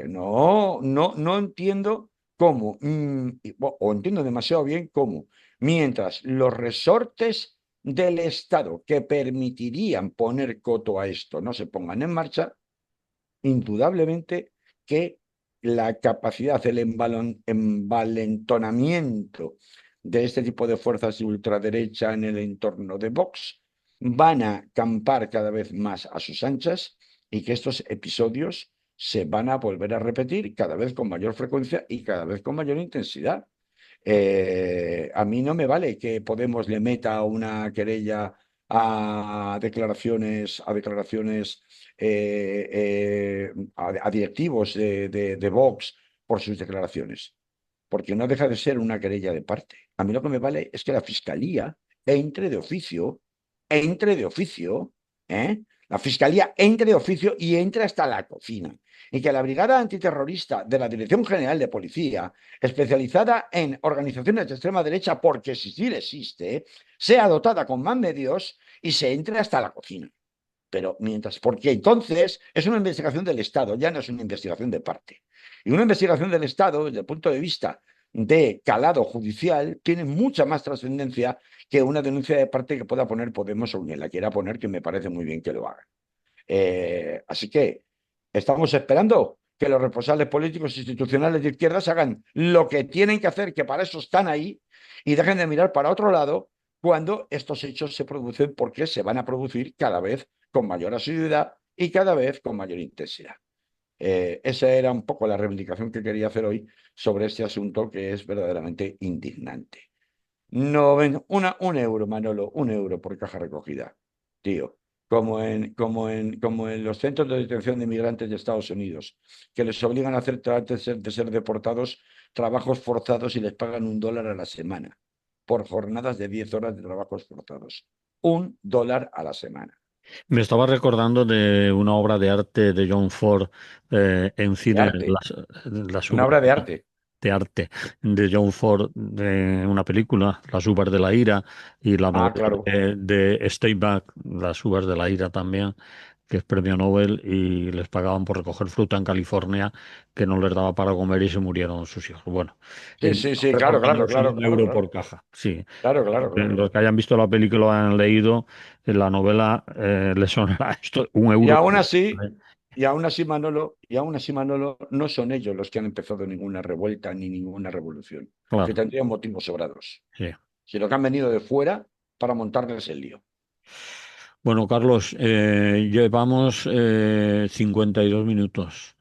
no entiendo cómo, o entiendo demasiado bien cómo, mientras los resortes del Estado que permitirían poner coto a esto no se pongan en marcha, indudablemente que la capacidad, el envalentonamiento de este tipo de fuerzas de ultraderecha en el entorno de Vox van a campar cada vez más a sus anchas, y que estos episodios se van a volver a repetir cada vez con mayor frecuencia y cada vez con mayor intensidad. A mí no me vale que Podemos le meta una querella a declaraciones a directivos de Vox por sus declaraciones, porque no deja de ser una querella de parte. A mí lo que me vale es que la Fiscalía entre de oficio, ¿eh? La Fiscalía entre de oficio y entre hasta la cocina. Y que la Brigada Antiterrorista de la Dirección General de Policía, especializada en organizaciones de extrema derecha, porque si sí existe, sea dotada con más medios y se entre hasta la cocina. Pero mientras, porque entonces es una investigación del Estado, ya no es una investigación de parte. Y una investigación del Estado, desde el punto de vista de calado judicial, tiene mucha más trascendencia que una denuncia de parte que pueda poner Podemos o quien la quiera poner, que me parece muy bien que lo haga. Así que estamos esperando que los responsables políticos e institucionales de izquierdas hagan lo que tienen que hacer, que para eso están ahí, y dejen de mirar para otro lado cuando estos hechos se producen, porque se van a producir cada vez con mayor asiduidad y cada vez con mayor intensidad. Esa era un poco la reivindicación que quería hacer hoy sobre este asunto que es verdaderamente indignante. No, ven, un euro, Manolo, un euro por caja recogida, tío. Como en los centros de detención de inmigrantes de Estados Unidos, que les obligan a hacer, antes de ser deportados, trabajos forzados y les pagan $1 a la semana, por jornadas de 10 horas de trabajos forzados. $1 a la semana. Me estaba recordando de una obra de arte de John Ford en De cine, arte, las una uvas obra de arte. de arte de John Ford, de una película, Las uvas de la ira, y la Ah, novela claro. de Steinbeck, Las uvas de la ira también, que es premio Nobel, y les pagaban por recoger fruta en California que no les daba para comer y se murieron sus hijos. Bueno, Sí, me sí, estaba sí, claro, recordando claro, eso de claro, un claro, euro por claro. caja, sí. Claro, claro, claro. Los que hayan visto la película o han leído la novela, les sonará esto, un Y euro. aún así, y aún así, Manolo, no son ellos los que han empezado ninguna revuelta ni ninguna revolución, que Claro, tendrían motivos sobrados, sí. sino que han venido de fuera para montarles el lío. Bueno, Carlos, llevamos 52 minutos.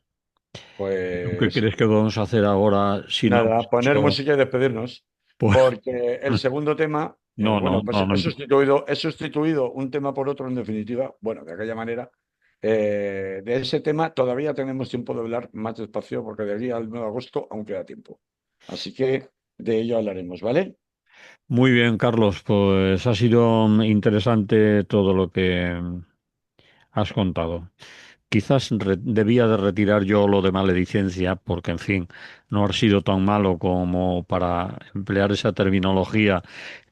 ¿Tú qué Pues crees que vamos a hacer ahora si no hemos nada, poner hecho? música y despedirnos, Pues, porque el segundo tema, no, no, bueno, pues no, no. he sustituido un tema por otro en definitiva, bueno, de aquella manera. De ese tema todavía tenemos tiempo de hablar más despacio, porque de aquí al 9 de agosto aún queda tiempo. Así que de ello hablaremos, ¿vale? Muy bien, Carlos, pues ha sido interesante todo lo que has contado. Quizás debía de retirar yo lo de maledicencia, porque, en fin, no ha sido tan malo como para emplear esa terminología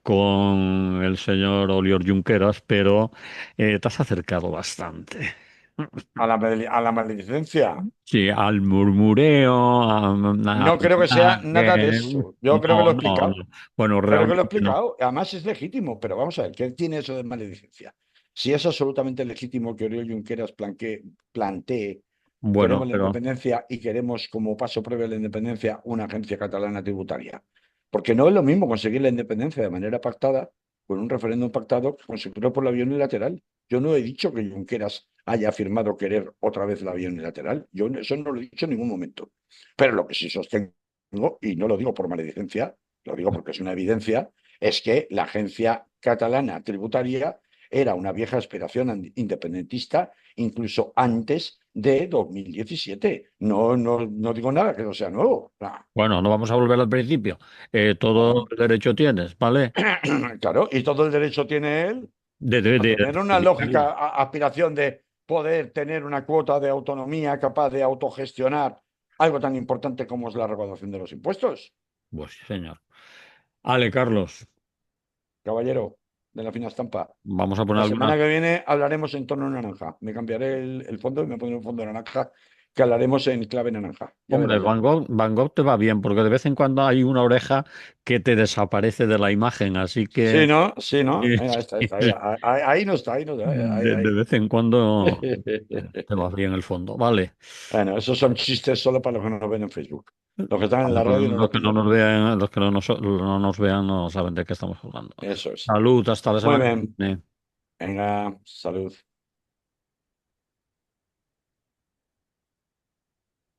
con el señor Oliver Junqueras, pero te has acercado bastante. A la maledicencia. Sí, al murmureo, a No creo que sea nada de que- eso. Yo creo que lo no, he no, explicado. no. Bueno, Creo que lo he realmente no. explicado. Además es legítimo, pero vamos a ver, ¿qué tiene eso de maledicencia? Si es absolutamente legítimo que Oriol Junqueras plantee, Bueno, queremos la pero independencia y queremos como paso previo a la independencia una agencia catalana tributaria. Porque no es lo mismo conseguir la independencia de manera pactada, con un referéndum pactado, que conseguirlo por la vía unilateral. Yo no he dicho que Junqueras haya afirmado querer otra vez la vía unilateral. Yo eso no lo he dicho en ningún momento. Pero lo que sí sostengo, y no lo digo por maledicencia, lo digo porque es una evidencia, es que la agencia catalana tributaria era una vieja aspiración independentista incluso antes de 2017. No, no, no digo nada que no sea nuevo. Ah, bueno, no vamos a volver al principio. Todo no. el derecho tienes, ¿vale? Claro, y todo el derecho tiene él a De tener una reivindicarlo. lógica aspiración de poder tener una cuota de autonomía capaz de autogestionar algo tan importante como es la recaudación de los impuestos. Pues sí, señor. Ale, Carlos, Caballero de la fina estampa. vamos a poner La alguna. semana que viene hablaremos en tono naranja. Me cambiaré el fondo y me pondré un fondo naranja que hablaremos en clave naranja. Ya Hombre, verás ya. Van Gogh te va bien, porque de vez en cuando hay una oreja que te desaparece de la imagen, así Sí, que ¿no? Sí, ¿no? sí, Mira, está, sí, está, ahí no está, ahí no está. Ahí, de ahí. vez en cuando te va bien el fondo. Vale. Bueno, esos son chistes solo para los que nos ven en Facebook. Los que están en Vale, la pues radio no los lo que no pillan. nos vean, los que no nos vean no saben de qué estamos hablando. Eso es. Salud, hasta la Muy semana que bien. viene. Venga, salud.